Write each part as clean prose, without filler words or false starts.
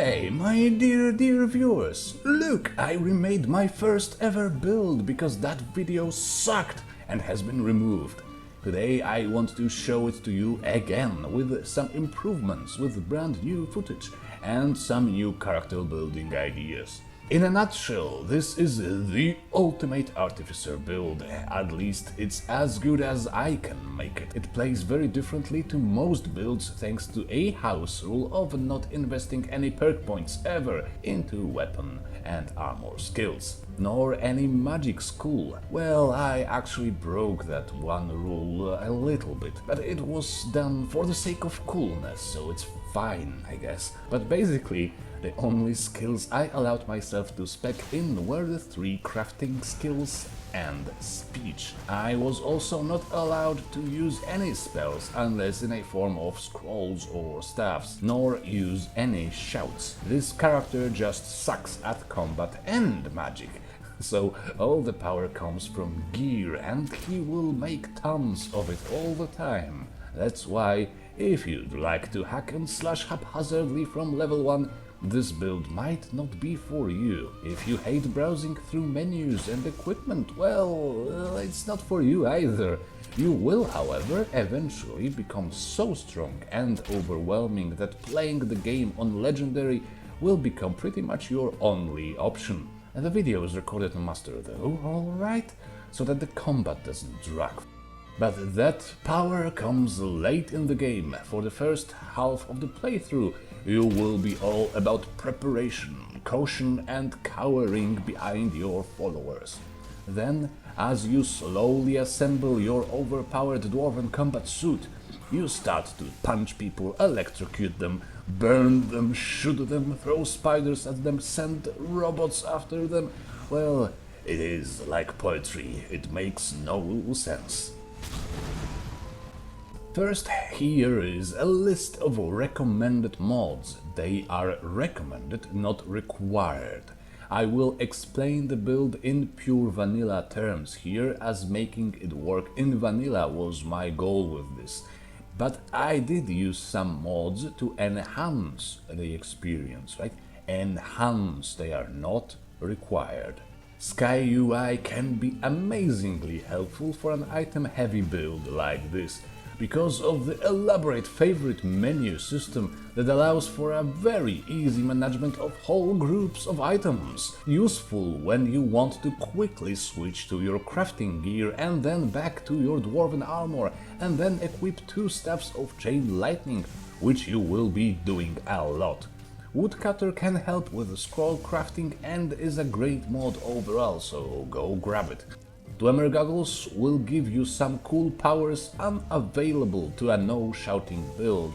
Hey, my dear viewers, look, I remade my first ever build because that video sucked and has been removed. Today I want to show it to you again with some improvements, with brand new footage and some new character building ideas. In a nutshell, this is the ultimate Artificer build, at least it's as good as I can make it. It plays very differently to most builds thanks to a house rule of not investing any perk points ever into weapon and armor skills, nor any magic school. Well, I actually broke that one rule a little bit, but it was done for the sake of coolness, so it's fine, I guess. But basically, the only skills I allowed myself to spec in were the 3 crafting skills and speech. I was also not allowed to use any spells unless in a form of scrolls or staffs, nor use any shouts. This character just sucks at combat and magic. So all the power comes from gear and he will make tons of it all the time. That's why, if you'd like to hack and slash haphazardly from level 1, this build might not be for you. If you hate browsing through menus and equipment, well, it's not for you either. You will, however, eventually become so strong and overwhelming that playing the game on Legendary will become pretty much your only option. And the video is recorded on Master though, alright? So that the combat doesn't drag. But that power comes late in the game. For the first half of the playthrough, you will be all about preparation, caution and cowering behind your followers. Then, as you slowly assemble your overpowered dwarven combat suit, you start to punch people, electrocute them, burn them, shoot them, throw spiders at them, send robots after them. Well, it is like poetry, it makes no sense. First, here is a list of recommended mods. They are recommended, not required. I will explain the build in pure vanilla terms here, as making it work in vanilla was my goal with this. But I did use some mods to enhance the experience, right? Enhance, they are not required. SkyUI can be amazingly helpful for an item-heavy build like this, because of the elaborate favorite menu system that allows for a very easy management of whole groups of items. Useful when you want to quickly switch to your crafting gear and then back to your dwarven armor and then equip 2 staffs of chain lightning, which you will be doing a lot. Woodcutter can help with the scroll crafting and is a great mod overall, so go grab it. Dwemer Goggles will give you some cool powers unavailable to a no-shouting build.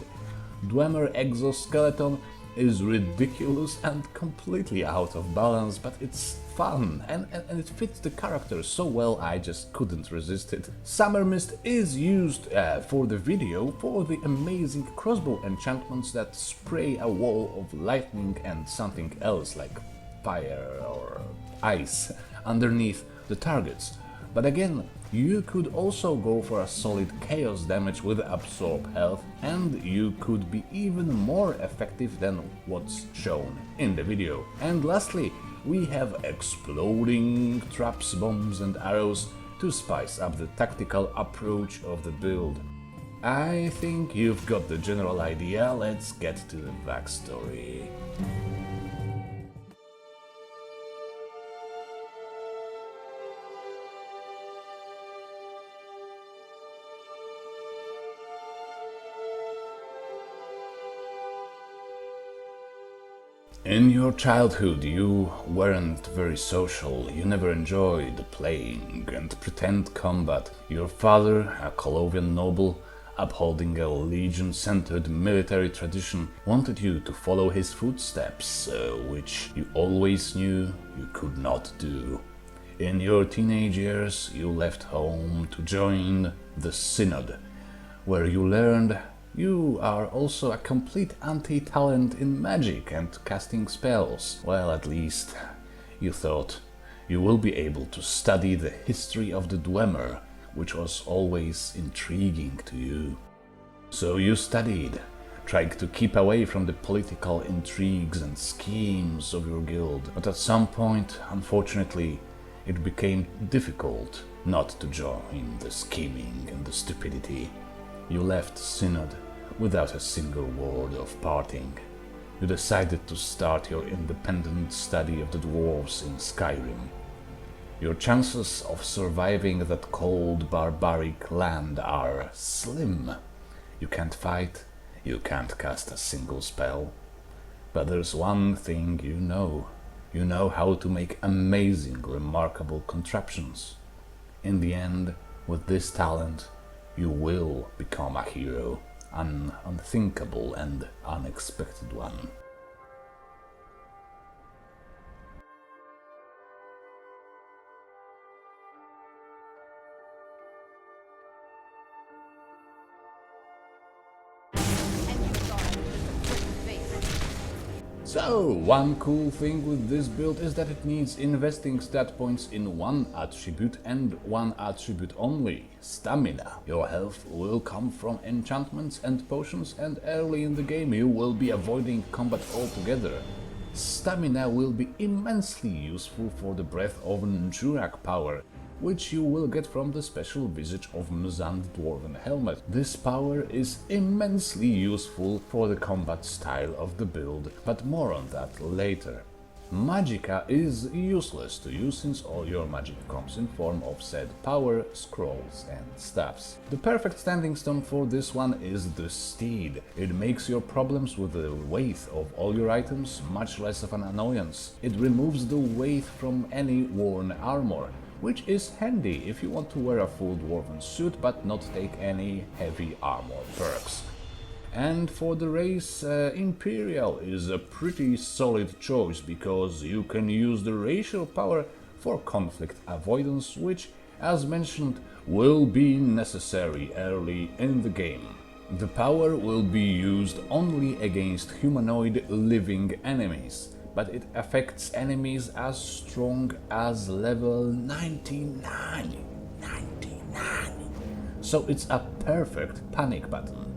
Dwemer Exoskeleton is ridiculous and completely out of balance, but it's fun and it fits the character so well I just couldn't resist it. Summermyst is used for the video for the amazing crossbow enchantments that spray a wall of lightning and something else like fire or ice underneath the targets. But again, you could also go for a solid chaos damage with absorb health, and you could be even more effective than what's shown in the video. And lastly, we have exploding traps, bombs and arrows to spice up the tactical approach of the build. I think you've got the general idea, let's get to the backstory. In your childhood you weren't very social, you never enjoyed playing and pretend combat. Your father, a Colovian noble, upholding a legion-centered military tradition, wanted you to follow his footsteps, which you always knew you could not do. In your teenage years you left home to join the Synod, where you learned you are also a complete anti-talent in magic and casting spells. Well, at least you thought you will be able to study the history of the Dwemer, which was always intriguing to you. So you studied, trying to keep away from the political intrigues and schemes of your guild. But at some point, unfortunately, it became difficult not to join the scheming and the stupidity. You left Synod without a single word of parting. You decided to start your independent study of the dwarves in Skyrim. Your chances of surviving that cold, barbaric land are slim. You can't fight, you can't cast a single spell. But there's one thing you know. You know how to make amazing, remarkable contraptions. In the end, with this talent, you will become a hero, an unthinkable and unexpected one. So, one cool thing with this build is that it needs investing stat points in one attribute and one attribute only, stamina. Your health will come from enchantments and potions, and early in the game you will be avoiding combat altogether. Stamina will be immensely useful for the Breath of Njurak power, which you will get from the special visage of Mzand Dwarven Helmet. This power is immensely useful for the combat style of the build, but more on that later. Magicka is useless to you since all your magic comes in form of said power, scrolls and staffs. The perfect standing stone for this one is the Steed. It makes your problems with the weight of all your items much less of an annoyance. It removes the weight from any worn armor, which is handy if you want to wear a full dwarven suit but not take any heavy armor perks. And for the race, Imperial is a pretty solid choice because you can use the racial power for conflict avoidance, which, as mentioned, will be necessary early in the game. The power will be used only against humanoid living enemies, but it affects enemies as strong as level 99. So it's a perfect panic button.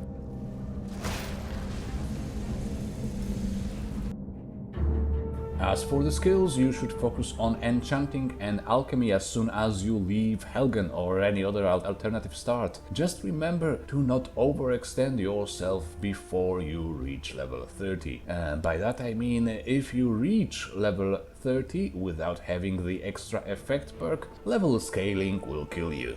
As for the skills, you should focus on enchanting and alchemy as soon as you leave Helgen or any other alternative start. Just remember to not overextend yourself before you reach level 30. By that I mean, if you reach level 30 without having the extra effect perk, level scaling will kill you.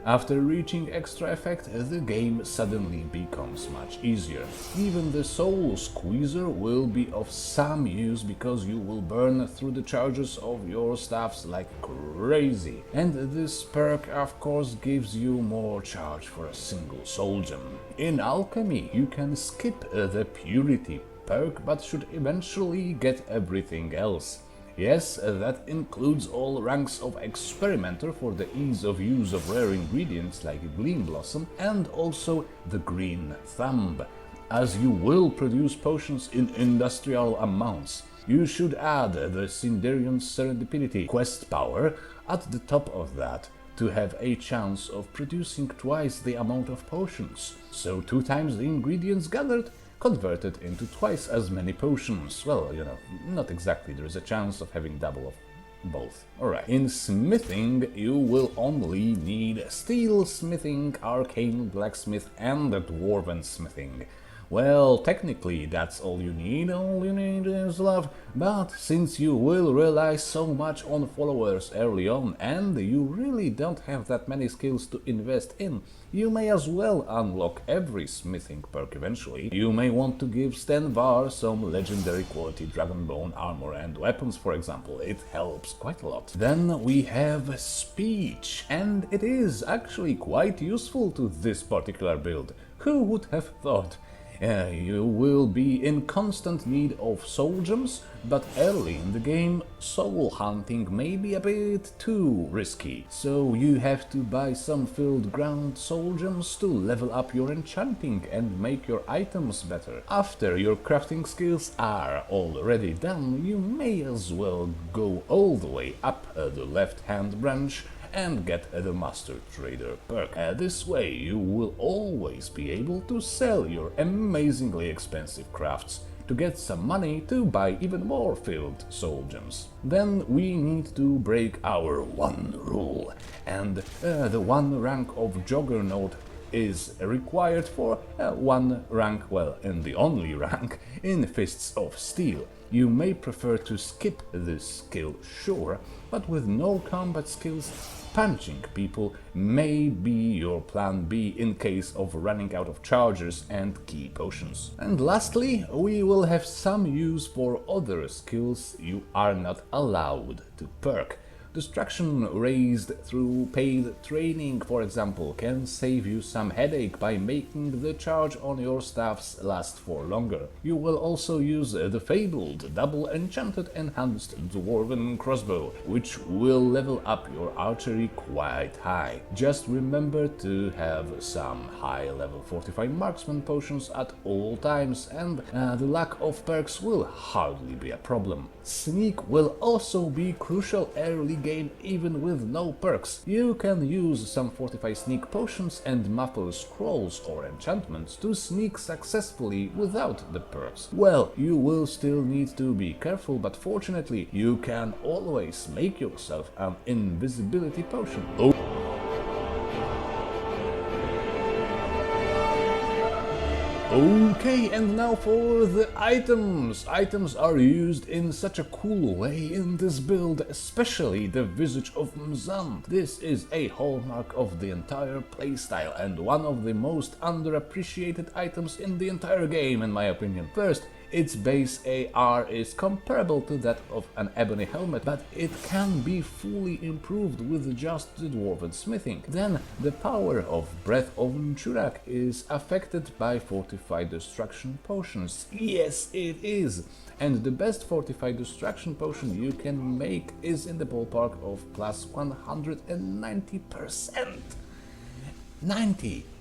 After reaching extra effect, the game suddenly becomes much easier. Even the Soul Squeezer will be of some use because you will burn through the charges of your staffs like crazy. And this perk of course gives you more charge for a single soul gem. In Alchemy you can skip the Purity perk but should eventually get everything else. Yes, that includes all ranks of Experimenter for the ease of use of rare ingredients like Gleam Blossom, and also the Green Thumb, as you will produce potions in industrial amounts. You should add the Cinderion's Serendipity quest power at the top of that to have a chance of producing twice the amount of potions, so 2 times the ingredients gathered converted into twice as many potions. Well, you know, not exactly, there is a chance of having double of both. Alright, in smithing you will only need steel smithing, arcane blacksmith and dwarven smithing. Well, technically that's all you need is love, but since you will rely so much on followers early on and you really don't have that many skills to invest in, you may as well unlock every smithing perk eventually. You may want to give Stenvar some legendary quality dragonbone armor and weapons, for example. It helps quite a lot. Then we have speech, and it is actually quite useful to this particular build. Who would have thought? You will be in constant need of soul gems, but early in the game soul hunting may be a bit too risky, so you have to buy some filled ground soul gems to level up your enchanting and make your items better. After your crafting skills are already done, you may as well go all the way up the left hand branch and get the Master Trader perk. This way you will always be able to sell your amazingly expensive crafts to get some money to buy even more filled soul gems. Then we need to break our one rule, and the one rank of Juggernaut is required for one rank, well, and the only rank in Fists of Steel. You may prefer to skip this skill, sure, but with no combat skills, punching people may be your plan B in case of running out of chargers and key potions. And lastly, we will have some use for other skills you are not allowed to perk. Destruction raised through paid training, for example, can save you some headache by making the charge on your staffs last for longer. You will also use the fabled double enchanted enhanced dwarven crossbow, which will level up your archery quite high. Just remember to have some high level fortified marksman potions at all times, and the lack of perks will hardly be a problem. Sneak will also be crucial early game even with no perks. You can use some fortified sneak potions and muffle scrolls or enchantments to sneak successfully without the perks. Well, you will still need to be careful, but fortunately you can always make yourself an invisibility potion. Okay, and now for the items. Items are used in such a cool way in this build, especially the Visage of Mzand. This is a hallmark of the entire playstyle and one of the most underappreciated items in the entire game, in my opinion. First, its base AR is comparable to that of an ebony helmet, but it can be fully improved with just the dwarven smithing. Then, the power of Breath of Nchurak is affected by fortified destruction potions. Yes, it is! And the best fortified destruction potion you can make is in the ballpark of plus 190%.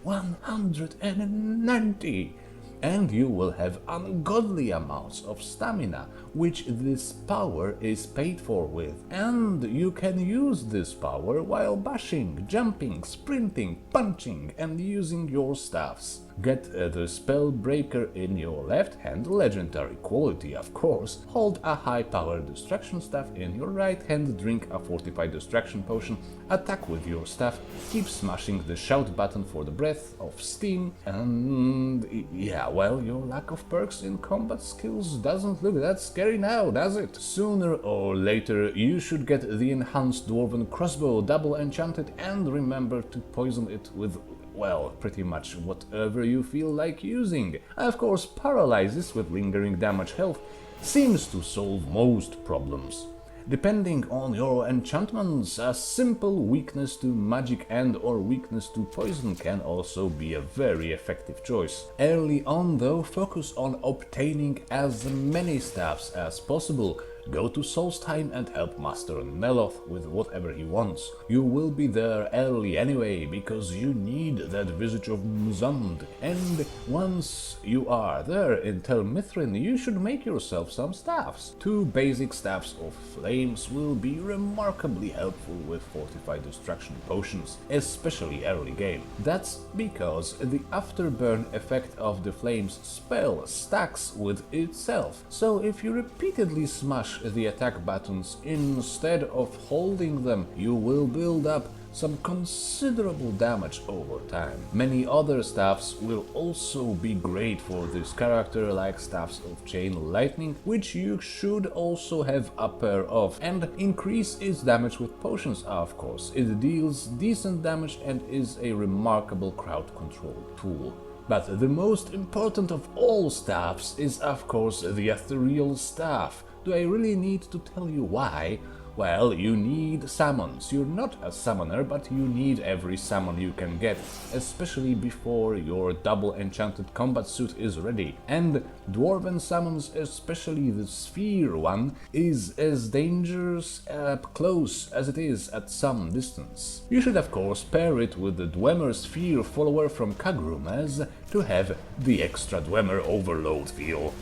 190! And you will have ungodly amounts of stamina, which this power is paid for with. And you can use this power while bashing, jumping, sprinting, punching and using your staffs. Get the spell breaker in your left hand, legendary quality of course. Hold a high power destruction staff in your right hand, drink a fortified destruction potion, attack with your staff, keep smashing the shout button for the breath of steam, and yeah, well, your lack of perks in combat skills doesn't look that scary now, does it? Sooner or later you should get the enhanced dwarven crossbow double enchanted, and remember to poison it with, well, pretty much whatever you feel like using. Of course, paralysis with lingering damage health seems to solve most problems. Depending on your enchantments, a simple weakness to magic and or weakness to poison can also be a very effective choice. Early on though, focus on obtaining as many staffs as possible. Go to Solstheim and help Master Neloth with whatever he wants. You will be there early anyway, because you need that Visage of Mzand. And once you are there in Tel Mithryn, you should make yourself some staffs. 2 basic staffs of flames will be remarkably helpful with fortified destruction potions, especially early game. That's because the afterburn effect of the flames spell stacks with itself. So if you repeatedly smash the attack buttons instead of holding them, you will build up some considerable damage over time. Many other staffs will also be great for this character, like staffs of chain lightning, which you should also have a pair of, and increase its damage with potions, of course. It deals decent damage and is a remarkable crowd control tool. But the most important of all staffs is of course the ethereal staff. Do I really need to tell you why? Well, you need summons. You're not a summoner, but you need every summon you can get, especially before your double enchanted combat suit is ready. And dwarven summons, especially the sphere one, is as dangerous up close as it is at some distance. You should of course pair it with the Dwemer sphere follower from Kagrumas to have the extra Dwemer overload feel.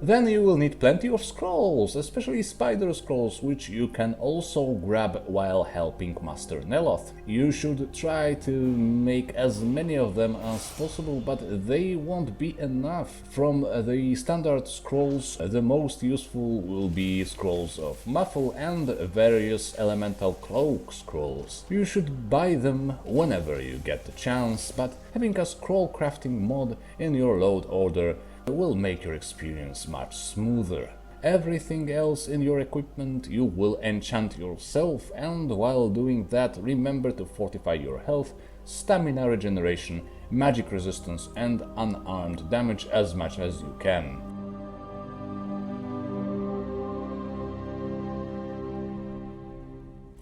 Then you will need plenty of scrolls, especially spider scrolls, which you can also grab while helping Master Neloth. You should try to make as many of them as possible, but they won't be enough. From the standard scrolls, the most useful will be scrolls of Muffle and various elemental cloak scrolls. You should buy them whenever you get the chance, but having a scroll crafting mod in your load order will make your experience much smoother. Everything else in your equipment you will enchant yourself, and while doing that, remember to fortify your health, stamina regeneration, magic resistance and unarmed damage as much as you can.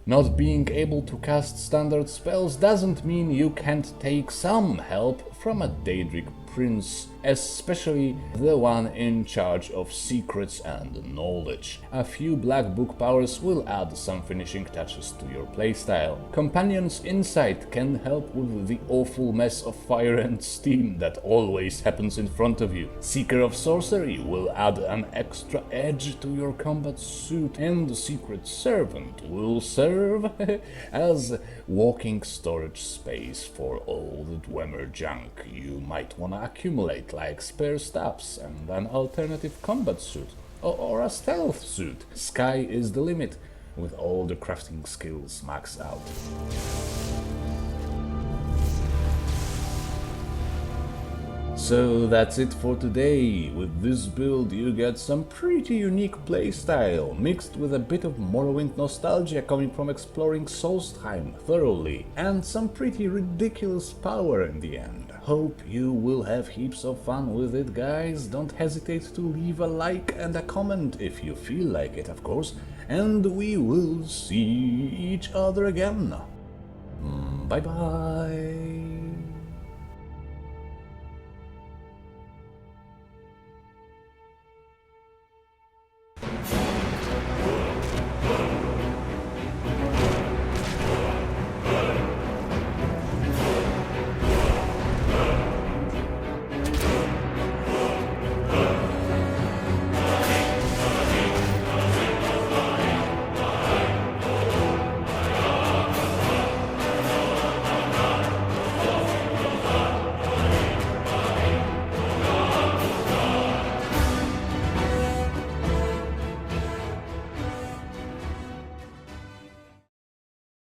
Not being able to cast standard spells doesn't mean you can't take some help from a Daedric prince, especially the one in charge of secrets and knowledge. A few black book powers will add some finishing touches to your playstyle. Companion's insight can help with the awful mess of fire and steam that always happens in front of you. Seeker of sorcery will add an extra edge to your combat suit, and Secret Servant will serve as walking storage space for all the Dwemer junk you might wanna accumulate, like spare staffs and an alternative combat suit, or a stealth suit. Sky is the limit, with all the crafting skills maxed out. So that's it for today. With this build you get some pretty unique playstyle, mixed with a bit of Morrowind nostalgia coming from exploring Solstheim thoroughly, and some pretty ridiculous power in the end. Hope you will have heaps of fun with it, guys. Don't hesitate to leave a like and a comment if you feel like it, of course, and we will see each other again. Bye bye.